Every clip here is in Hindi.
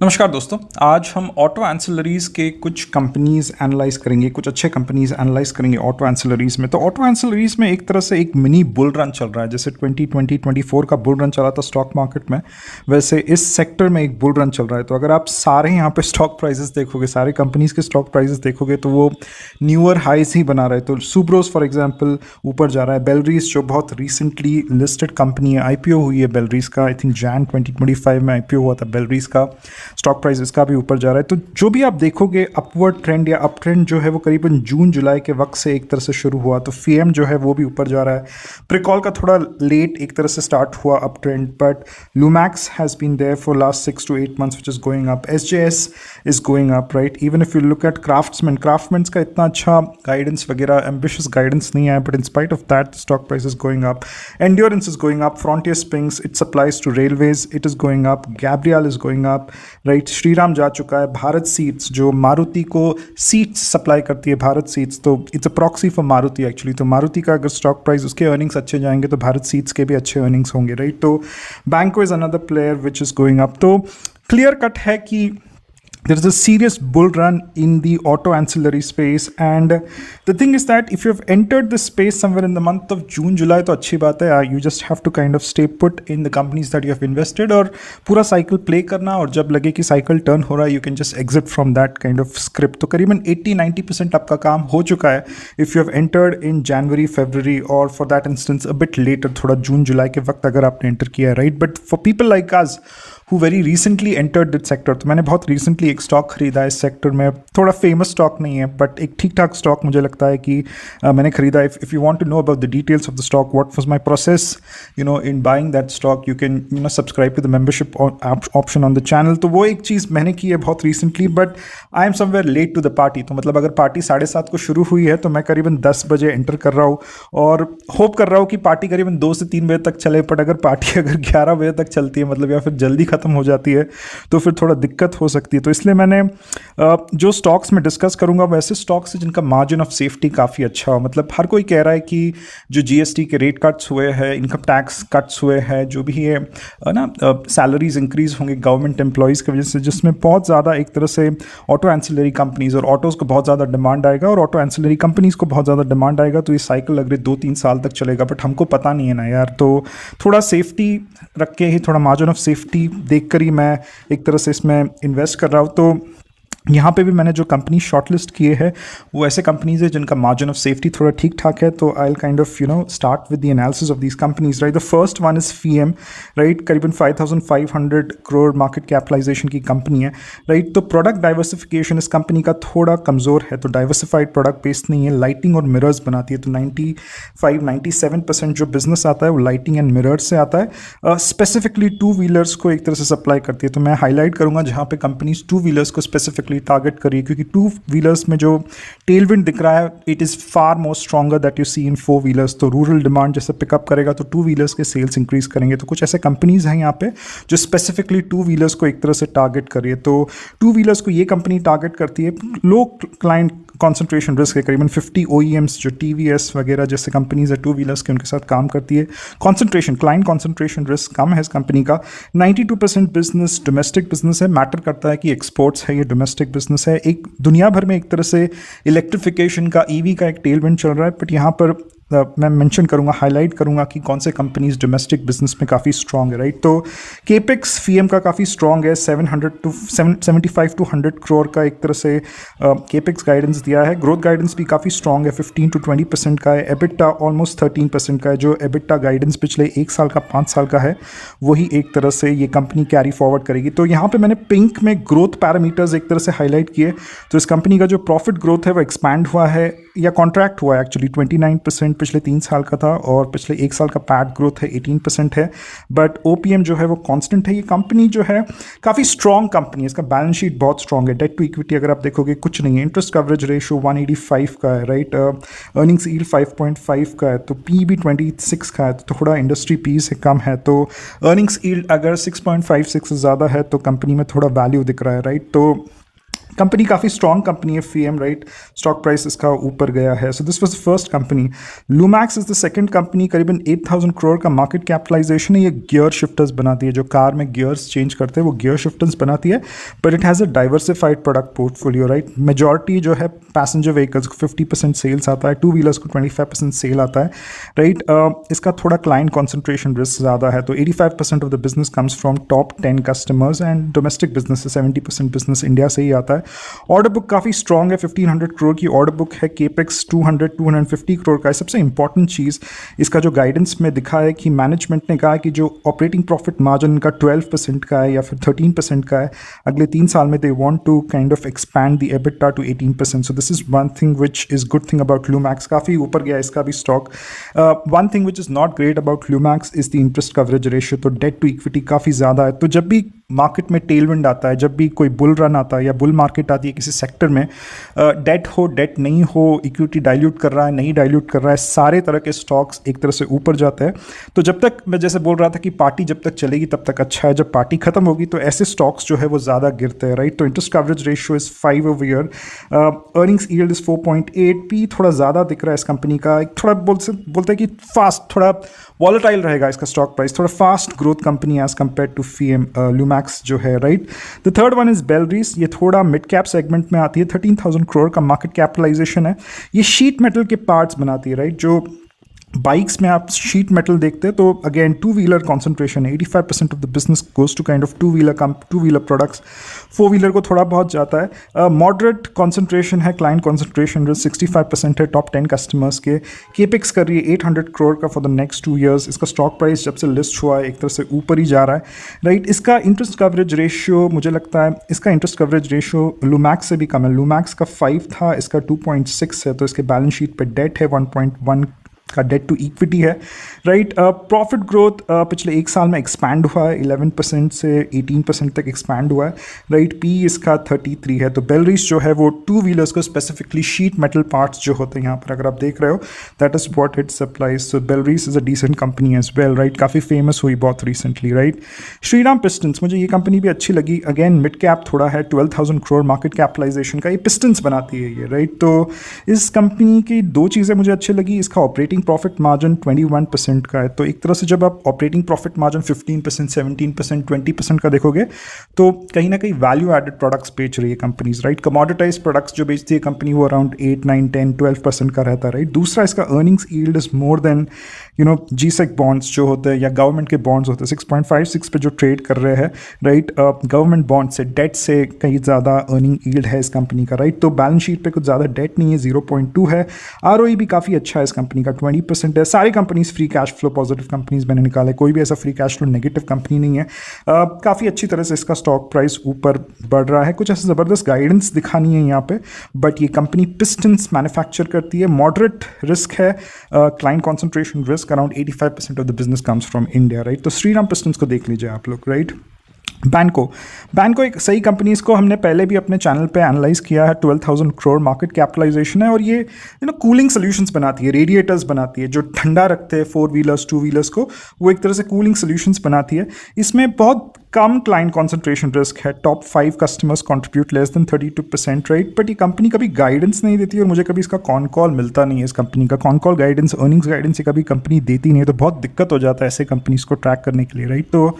नमस्कार दोस्तों। आज हम ऑटो एंसिलरीज के कुछ कंपनीज एनालाइज करेंगे, कुछ अच्छे कंपनीज एनालाइज करेंगे ऑटो एंसिलरीज में। तो ऑटो एंसिलरीज में एक तरह से एक मिनी बुल रन चल रहा है, जैसे 2020-24 का बुल रन चला था स्टॉक मार्केट में, वैसे इस सेक्टर में एक बुल रन चल रहा है। तो अगर आप सारे यहाँ पे स्टॉक प्राइसेस देखोगे, सारे कंपनीज के स्टॉक प्राइसेस देखोगे तो वो न्यूअर हाइज ही बना रहे हैं। तो सुब्रोस फॉर एग्जाम्पल ऊपर जा रहा है। बेलरीज जो बहुत रिसेंटली लिस्टेड कंपनी है, IPO हुई है बेलरीज का, आई थिंक जैन 2025 में IPO हुआ था बेलरीज का। स्टॉक प्राइस इसका भी ऊपर जा रहा है। तो जो भी आप देखोगे अपवर्ड ट्रेंड या अप ट्रेंड जो है वो करीबन जून जुलाई के वक्त से एक तरह से शुरू हुआ। तो फीएम जो है वो भी ऊपर जा रहा है। प्रिकॉल का थोड़ा लेट एक तरह से स्टार्ट हुआ up trend, but Lumax has been there for last 6 to 8 months which is going up. SJS is going up, right. Even if you look at Craftsman का इतना अच्छा गाइडेंस वगैरह एम्बिशियस गाइडेंस नहीं आया, but in spite of that stock price is going up. Endurance is going up. Frontier Springs it supplies to railways, it is going up. Gabriel is going up, right. Shriram जा चुका है। भारत सीट्स जो मारुति को सीट्स सप्लाई करती है, भारत सीट्स, तो it's a proxy for Maruti actually. तो मारुति का अगर स्टॉक प्राइस, उसके अर्निंग्स अच्छे जाएंगे तो भारत सीट्स के भी अच्छे अर्निंग्स होंगे, राइट। तो बैंको is another player which is going up. तो क्लियर कट है कि there is a serious bull run in the auto ancillary space, and the thing is that if you have entered this space somewhere in the month of June July तो अच्छी बात है। You just have to kind of stay put in the companies that you have invested और पूरा साइकिल प्ले करना, और जब लगे कि साइकिल टर्न हो रहा है you can just exit from that kind of script। तो करीबन 80-90% आपका काम हो चुका है if you have entered in January February और for that instance a bit later, थोड़ा जून जुलाई के वक्त अगर आपने एंटर किया है, right. But for people like us who very recently entered this sector, तो मैंने बहुत रिसेंटली एक स्टॉक खरीदा है इस सेक्टर में। थोड़ा फेमस स्टॉक नहीं है बट एक ठीक ठाक स्टॉक मुझे लगता है कि मैंने खरीदा। If you want to know about the details of the stock, what was my process in buying that stock, you can subscribe to the membership option on the channel. तो वो एक चीज़ मैंने की है बहुत recently, but I am somewhere late to the party. तो मतलब अगर पार्टी 7:30 को शुरू हुई है तो मैं करीबन 10 बजे एंटर कर रहा हूँ और होप कर रहा हूँ कि पार्टी करीबन 2 से 3 बजे तक चले। बट अगर पार्टी अगर 11 बजे तक चलती है, मतलब या फिर जल्दी ख़त्म हो जाती है, तो फिर थोड़ा दिक्कत हो सकती है। तो इसलिए मैंने जो स्टॉक्स में डिस्कस करूंगा वैसे स्टॉक्स हैं जिनका मार्जिन ऑफ सेफ्टी काफ़ी अच्छा हो। मतलब हर कोई कह रहा है कि जो GST के रेट कट्स हुए हैं, इनकम टैक्स कट्स हुए हैं, जो भी है ना, सैलरीज इंक्रीज होंगे गवर्नमेंट एम्प्लॉयज़ की वजह से, जिसमें बहुत ज़्यादा एक तरह से ऑटो एंसिलरी कंपनीज और ऑटोज़ को बहुत ज़्यादा डिमांड आएगा और ऑटो एंसिलरी कंपनीज़ को बहुत ज़्यादा डिमांड आएगा। तो ये साइकिल अगले 2-3 साल तक चलेगा, बट हमको पता नहीं है ना यार। तो थोड़ा सेफ्टी रख के ही, थोड़ा मार्जिन ऑफ सेफ्टी देख कर ही मैं एक तरह से इसमें इन्वेस्ट कर रहा हूँ। तो यहाँ पे भी मैंने जो कंपनी शॉर्टलिस्ट किए हैं वो ऐसे कंपनीज है जिनका मार्जिन ऑफ सेफ्टी थोड़ा ठीक ठाक है। तो I will kind of start with the analysis of these companies, right. The first one is FM, right. करीबन 5,500 करोड़ मार्केट कैपिटलाइजेशन की कंपनी है, राइट। तो प्रोडक्ट डाइवर्सिफिकेशन इस कंपनी का थोड़ा कमज़ोर है, तो डाइवर्सिफाइड प्रोडक्ट बेस्ड नहीं है। लाइटिंग और मिरर्स बनाती है, तो 95-97% जो बिजनेस आता है वो लाइटिंग एंड मिरर्स से आता है। स्पेसिफिकली 2 व्हीलर्स को एक तरह से सप्लाई करती है। तो मैं हाईलाइट करूँगा जहाँ पे कंपनीज 2 व्हीलर्स को स्पेसिफिकली टारगेट करिए, क्योंकि 2 व्हीलर्स में जो टेलविंड दिख रहा है it is far more stronger that you see in 4 wheelers. तो रूरल डिमांड जैसे पिकअप करेगा तो 2 व्हीलर्स के सेल्स इंक्रीज करेंगे। तो कुछ ऐसे कंपनीज हैं यहाँ पे जो स्पेसिफिकली 2 व्हीलर्स को एक तरह से टारगेट करिए। तो 2 व्हीलर्स को ये कंपनी टारगेट करती है। लो क्लाइंट कॉन्सेंट्रेशन रिस्क है, करीबन 50 OEMs जो TVS वगैरह जैसे कंपनीज है 2 व्हीलर्स के, उनके साथ काम करती है। क्लाइंट कॉन्सेंट्रेशन रिस्क कम है इस कंपनी का। 92% बिजनेस डोमेस्टिक बिजनेस है। मैटर करता है कि एक्सपोर्ट्स है, ये डोमेस्टिक बिजनेस है। एक दुनिया भर में एक तरह से इलेक्ट्रिफिकेशन का, EV का एक टेलविंड चल रहा है, बट यहाँ पर मैं मेंशन करूंगा, हाईलाइट करूंगा कि कौन से कंपनीज डोमेस्टिक बिजनेस में काफ़ी स्ट्रॉन्ग है, राइट। तो केपेक्स फीएम का काफ़ी स्ट्रॉन्ग है। 75 to 100 करोड़ का एक तरह से केपेक्स गाइडेंस दिया है। ग्रोथ गाइडेंस भी काफ़ी स्ट्रॉन्ग है, 15 to 20% का है। एबिटा ऑलमोस्ट 13% का है। जो एबिटा गाइडेंस पिछले 1 साल का, 5 साल का है, वही एक तरह से ये कंपनी कैरी फॉरवर्ड करेगी। तो यहाँ पे मैंने पिंक में ग्रोथ पैरामीटर्स एक तरह से हाईलाइट किए। तो इस कंपनी का जो प्रॉफिट ग्रोथ है वो एक्सपैंड हुआ है या कॉन्ट्रैक्ट हुआ है एक्चुअली। 29% पिछले 3 साल का था और पिछले 1 साल का पैट ग्रोथ है 18% है, बट OPM जो है वो कांस्टेंट है। ये कंपनी जो है काफ़ी स्ट्रॉन्ग कंपनी है, इसका बैलेंस शीट बहुत स्ट्रॉन्ग है। डेट टू इक्विटी अगर आप देखोगे कुछ नहीं है। इंटरेस्ट कवरेज रेशियो 185 का है, राइट। अर्निंग्स यील्ड 5.5 का है। तो पी भी 26 का है, तो थोड़ा इंडस्ट्री पी से कम है। तो अर्निंग्स यील्ड अगर 6.56 से ज़्यादा है तो कंपनी में थोड़ा वैल्यू दिख रहा है, राइट। तो कंपनी काफ़ी स्ट्रॉन्ग कंपनी है फीएम, राइट। स्टॉक प्राइस इसका ऊपर गया है। So this was the first company. Lumax is the second company. करीबन 8,000 करोड़ का मार्केट कैपिटलाइजेशन है। ये गियर शिफ्टर्स बनाती है, जो कार में गियर्स चेंज करते हैं वो गियर शिफ्टर्स बनाती है, but it has a diversified product portfolio, right. Majority जो है पैसेंजर व्हीकल्स को 50% सेल्स आता है, टू व्हीलर्स को 25% सेल आता है, राइट। इसका थोड़ा क्लाइंट कॉन्सेंट्रेशन रिस्क ज़्यादा है, तो 85% of the business comes from top 10 customers and domestic business 70% business India से ही आता है। ऑर्डर बुक काफ़ी स्ट्रॉन्ग है, 1500 करोड़ की ऑर्डर बुक है। केपेक्स 250 करोड़ का है। सबसे इंपॉर्टेंट चीज़ इसका जो गाइडेंस में दिखा है कि मैनेजमेंट ने कहा है कि जो ऑपरेटिंग प्रॉफिट मार्जिन इनका 12% का है या फिर 13% का है, अगले 3 साल में they want to kind of expand the EBITDA to 18%। So this is one thing which is good thing about Lumax. काफ़ी ऊपर गया इसका भी stock. One thing which is not great about Lumax is the interest coverage ratio. तो डेट टू इक्विटी काफ़ी ज़्यादा है। तो जब भी मार्केट में टेलविंड आता है, जब भी कोई बुल रन आता है या बुल मार्केट आती है किसी सेक्टर में, डेट हो डेट नहीं हो, इक्विटी डाइल्यूट कर रहा है नहीं डाइल्यूट कर रहा है, सारे तरह के स्टॉक्स एक तरह से ऊपर जाते हैं। तो जब तक मैं जैसे बोल रहा था कि पार्टी जब तक चलेगी तब तक अच्छा है, जब पार्टी खत्म होगी तो ऐसे स्टॉक्स जो है वो ज़्यादा गिरते हैं, राइट। तो interest coverage ratio is 5 over year. Earnings yield is 4.8। P थोड़ा ज़्यादा दिख रहा है इस कंपनी का। थोड़ा बोलते हैं कि फास्ट, थोड़ा वॉलेटाइल रहेगा इसका स्टॉक प्राइस, थोड़ा fast growth company as compare to Fiem Lumax जो है, right. The third one is Belrise. ये थोड़ा मिड कैप सेगमेंट में आती है, 13,000 करोड़ का मार्केट कैपिटलाइजेशन है। ये शीट मेटल के पार्ट्स बनाती है, राइट। जो बाइक्स में आप शीट मेटल देखते हैं तो अगेन टू व्हीलर कॉन्सेंट्रेशन है, 85% of the business goes to kind of two wheeler products. Four wheeler को थोड़ा बहुत जाता है। मॉडरेट कॉन्सेंट्रेशन है, क्लाइंट कॉन्सेंट्रेशन 65% है टॉप 10 कस्टमर्स के। केपेक्स कर रही है 800 करोड़ का फॉर द नेक्स्ट 2 ईयर्स। इसका स्टॉक प्राइस जब से लिस्ट हुआ है एक तरह से ऊपर ही जा रहा है, राइट। इसका इंटरेस्ट कवरेज रेशियो मुझे लगता है इसका इंटरेस्ट कवरेज रेशियो लुमैक्स से भी कम है। लुमैक्स का 5 था, इसका 2.6 है। तो इसके बैलेंस शीट पे डेट है 1.1 का डेट टू इक्विटी है, राइट। प्रॉफिट ग्रोथ पिछले 1 साल में एक्सपैंड हुआ है, 11% से 18% तक एक्सपैंड हुआ है, राइट। पी इसका 33 है। तो बेलरीज जो है वो टू व्हीलर्स को स्पेसिफिकली शीट मेटल पार्ट्स जो होते हैं यहाँ पर अगर आप देख रहे हो, that is what it supplies. So Belrise is a decent company as well, right. काफ़ी फेमस हुई बहुत रिसेंटली, राइट। श्रीराम पिस्टन्स, मुझे ये कंपनी भी अच्छी लगी। अगेन मिड कैप थोड़ा है, 12,000 करोड़ मार्केट कैपिटलाइजेशन का। ये पिस्टन्स बनाती है ये, राइट। तो इस कंपनी की 2 चीज़ें मुझे अच्छी लगी। इसका ऑपरेटिंग प्रॉफिट मार्जिन 21% का है। तो एक तरह से जब आप ऑपरेटिंग प्रॉफिट मार्जिन 15%, 17%, 20% का देखोगे तो कहीं ना कहीं वैल्यू एडेड प्रोडक्ट्स बेच रही है कंपनीज, राइट। कमोडिटाइज प्रोडक्ट्स जो बेचती है कंपनी वो अराउंड 8, 9, 10, 12% का रहता है, राइट। दूसरा इसका earnings yield is more than G-sec bonds जो होते हैं या गवर्नमेंट के बॉन्ड्स होते हैं, 6.56 पे जो ट्रेड कर रहे हैं, राइट। गवर्नमेंट बॉन्ड से, डेट से कहीं ज़्यादा अर्निंग यील्ड है इस कंपनी का, राइट। तो बैलेंस शीट पे कुछ ज़्यादा डेट नहीं है, 0.2 है। आरओई भी काफ़ी अच्छा है इस कंपनी का, 20% है। सारी companies free cash flow positive companies मैंने निकाले, कोई भी ऐसा free cash flow negative company नहीं है। काफ़ी अच्छी तरह से इसका स्टॉक प्राइस ऊपर बढ़ रहा है। कुछ ऐसा ज़बरदस्त गाइडेंस दिखानी है यहाँ पे, बट ये कंपनी पिस्टन्स मैन्युफैक्चर करती है। मॉडरेट रिस्क है, client concentration risk around 85% of the business comes from India, right. तो श्रीराम पिस्टन्स को देख लीजिए आप लोग, राइट। बैंको एक सही कंपनी, इसको हमने पहले भी अपने चैनल पे एनालाइज किया है। 12,000 करोड़ मार्केट कैपिटलाइजेशन है और ये कूलिंग सोल्यूशंस बनाती है, रेडिएटर्स बनाती है जो ठंडा रखते हैं 4 व्हीलर्स 2 व्हीलर्स को, वो एक तरह से कूलिंग सोल्यूशंस बनाती है। इसमें बहुत कम क्लाइंट कॉन्सेंट्रेशन रिस्क है, top 5 customers contribute less than 32%, right. But ये कंपनी कभी गाइडेंस नहीं देती और मुझे कभी इसका कॉन कॉल मिलता नहीं है। इस कंपनी का con call guidance, earnings guidance ये कभी कंपनी देती नहीं है, तो बहुत दिक्कत हो जाता है ऐसे कंपनीज को ट्रैक करने के लिए, राइट। तो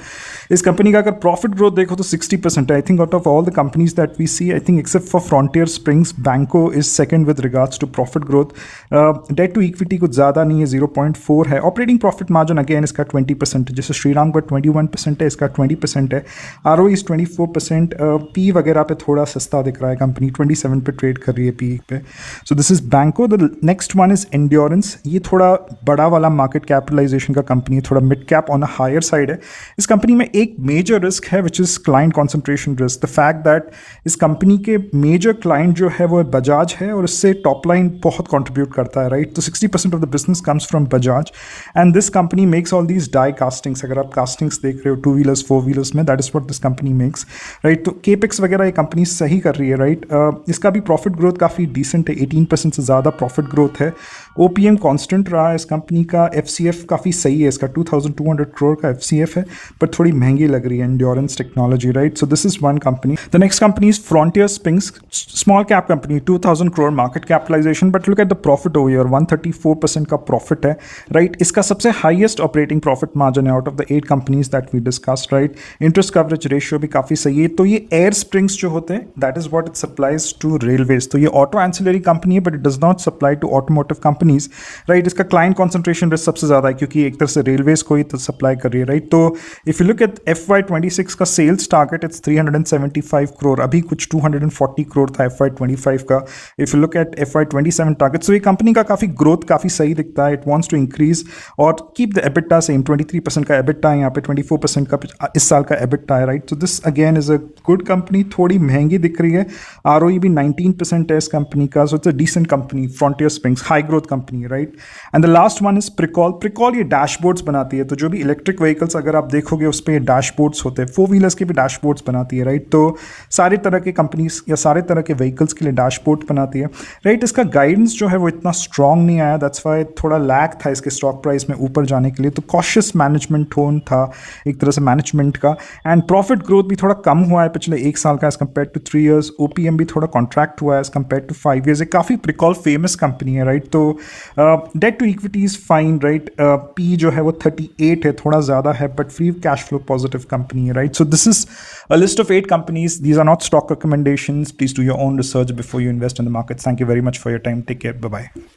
इस कंपनी का अगर प्रॉफिट ग्रोथ देखो तो 60% है। I think out of all the companies that we see, I think except for Frontier Springs, Banco is second with regards to profit growth. Debt to equity कुछ ज़्यादा नहीं है, 0.4 है। ऑपरेटिंग प्रॉफिट मार्जिन अगेन इसका 20% है, जैसे श्रीराम का 21% है, इसका 20% है। ROE is 24%। पी वगैरह पे थोड़ा सस्ता दिख रहा है, कंपनी 27 पे ट्रेड कर रही है पी पे। सो दिस इज बैंको। The next one is endurance. ये थोड़ा बड़ा वाला मार्केट कैपिटलाइजेशन का कंपनी है, थोड़ा mid cap on a higher side है। इस कंपनी में एक मेजर रिस्क है which is client concentration risk. The fact that इस कंपनी के मेजर क्लाइंट जो है वो बजाज है और इससे टॉप लाइन बहुत कॉन्ट्रीब्यूट करता है, राइट। तो 60% of the business comes from Bajaj and this company makes all these die castings. अगर आप कास्टिंग्स देख रहे हो 2 व्हीलर्स 4 व्हीलर्स में, that is what this company makes, right. तो केपेक्स वगैरह ये कंपनी सही कर रही है, राइट। इसका भी प्रॉफिट ग्रोथ काफ़ी डिसेंट है, 18% से ज़्यादा प्रॉफिट ग्रोथ है। OPM कांस्टेंट रहा है इस कंपनी का, FCF काफ़ी सही है इसका, 2200 करोड़ का FCF है, पर थोड़ी महंगी लग रही है, Endurance technology, right? So this is one company. The next company is Frontier Springs, small cap company, 2000 crore market capitalization, but look at the profit over year, 134% का प्रॉफिट है, राइट? इसका सबसे हाईएस्ट ऑपरेटिंग प्रॉफिट मार्जिन है out of the 8 companies that we discussed, right? Interest coverage ratio भी काफ़ी सही है. तो ये एयर स्प्रिंग्स जो होते हैं, that is what it supplies to railways. तो ये ऑटो एंसिलरी कंपनी है, but it does not supply to automotive companies, right? इसका क्लाइंट कॉन्सेंट्रेशन रिस्क सबसे ज़्यादा है, क्योंकि एक तरह से रेलवेज को ही तो सप्लाई कर रही है, राइट? तो if you look eight FY26 का सेल्स टारगेट, इट्स 375 करोड़, अभी कुछ 240 करोड़ था FY25 का. If you look at FY27 target, so ये कंपनी का काफ़ी ग्रोथ काफ़ी सही दिखता है. इट वांट्स टू इंक्रीज और कीप द एबिटा सेम, 23% का एबिटा है यहाँ पे, 24% का इस साल का एबिटा है, right? So this again is a good company. थोड़ी महंगी दिख रही है, ROE भी 19% है इस कंपनी का. So it's a decent company, Frontier Springs, high growth company, right? And the last one is Pricol. Pricol ये डैशबोर्ड्स बनाती है, तो जो भी इलेक्ट्रिक व्हीकल्स अगर आप देखोगे उस पर डैशबोर्ड्स होते हैं, 4 व्हीलर्स के भी डैशबोर्ड्स बनाती है, राइट? तो सारे तरह के कंपनीज या सारे तरह के व्हीकल्स के लिए डैशबोर्ड बनाती है, राइट? इसका गाइडेंस जो है वो इतना स्ट्रांग नहीं आया, दैट्स वाई थोड़ा लैग था इसके स्टॉक प्राइस में ऊपर जाने के लिए. तो कॉशियस मैनेजमेंट टोन था एक तरह से मैनेजमेंट का. एंड प्रॉफिट ग्रोथ भी थोड़ा कम हुआ है पिछले 1 साल का as compare to 3 years. OPM भी थोड़ा कॉन्ट्रैक्ट हुआ है एज कम्पेयर टू 5 ईयर्स. एक काफ़ी प्रिकॉल फेमस कंपनी है, राइट? तो debt to equity is fine, right? P जो है वो 38 है, थोड़ा ज़्यादा है, but free cash flow positive company है, right? So this is a list of 8 companies. These are not stock recommendations. Please do your own research before you invest in the markets. Thank you very much for your time. Take care. Bye bye.